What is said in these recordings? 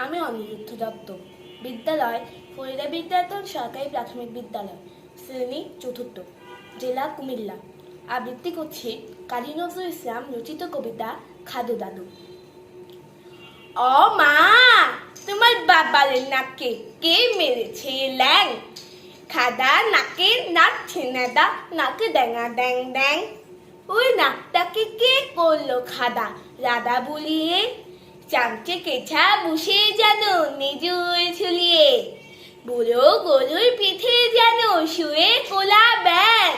আমি অনিরুদ্ধ দত্ত, বিদ্যালয় ফরিদা বিদ্যায়তন সরকারি প্রাথমিক বিদ্যালয়, শ্রেণী চতুর্থ, জেলা কুমিল্লা। আবৃত্তি করছি কাজী নজরুল ইসলাম রচিত কবিতা খাদু দাদু। ও মা, তোমার বাবার নাকে কে মেরেছে ল্যাং? খাদা নাকে নাচছে নেদা, নাকে ড্যাঙা ড্যাং ড্যাং। ওই নাকটাকে কে করলো খাদা রাধা বুলিয়ে? চামচে কেছা বসে যেন নিজুর ঝুলিয়ে, বুড়ো গরুর পিঠে যেন শুয়ে কোলা ব্যাং।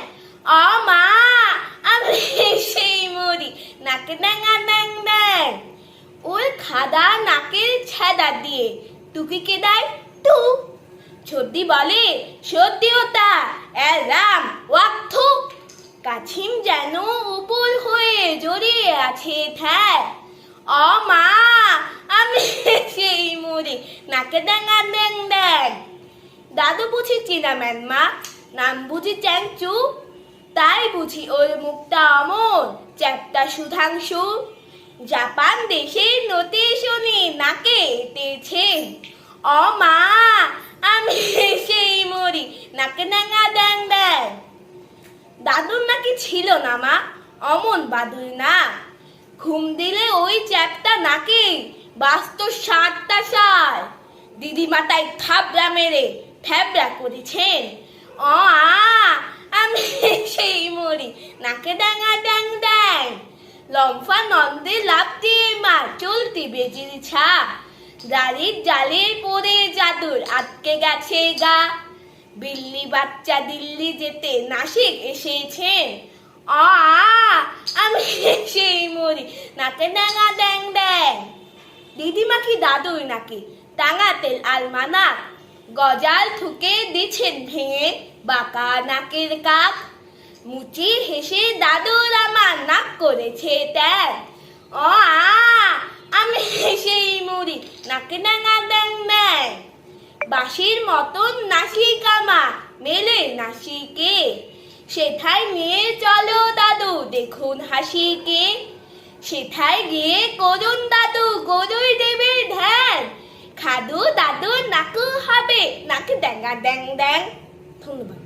অ মা, আমি সেই মরি নাকে ড্যাঙা ড্যাং ড্যাং। ওর খাদা নাকের ছেদা দিয়ে টুকিকে দেয় টু। সর্দি বলে সর্দিওতা রাম ওয়াক্থু। কাছিম যেন উপর হয়ে জড়িয়ে আছে ঠ্যাঁ। অ মা, আমি সেই মরি নাকে ড্যাঙা ড্যাং ড্যাং। দাদু বুঝি চিনাম্যান মা, নাম বুঝি চ্যাংচু। তাই বুঝি ওর মুখটা অমন চ্যাপ্টা সুধাংশু। জাপান দেশে নতে শুনি নাকে এঁটেছে। অ মা, আমি সেই মরি নাকে ড্যাঙা ড্যাং ড্যাং। দাদুর নাকি ছিল না মা অমন বাদুর না। ঘুম দিলে ওই চ্যাপটা নাকে বাস্ত 60টা সাল। দিদিমাটাই থাবড়া মেরে ফ্যাবড়া করেছেন। অ আমি সেই মরি নাকে ড্যাঙা ড্যাং ড্যাং। লম্ফা নন্দে লাভ দিয়ে মা চলতি বেজির ছা। দাড়ির জালে পড়ে জাদুর আটকে গেছে গা। বিল্লি বাচ্চা দিল্লি যেতে নাসিক এসেছেন। অ আমি সেই মরি নাকে ড্যাঙা ড্যাং ড্যাং। দিদিমা কি দাদুর নাকি টাঙা তেল আলমানাক? গজাল ঠুকে দিছেন ভেঙে বাঁকা নাকের কাক। মুচি হেসে দাদুর আমার নাক করেছে ত্যাগ। অ আমি সেই মরি নাকে ড্যাঙা ড্যাং ড্যাং। বাঁশির মতন নাসিকামা মেলে নাসিকে, সেথায় নিয়ে চলো দাদু দেখুন হাসিকে। সেথায় গিয়ে করুন দাদু গরুই দেবে ধ্যান। খাদু দাদু নাকু হবে নাকে ড্যাঙা ড্যাং ড্যাং। ধন্যবাদ।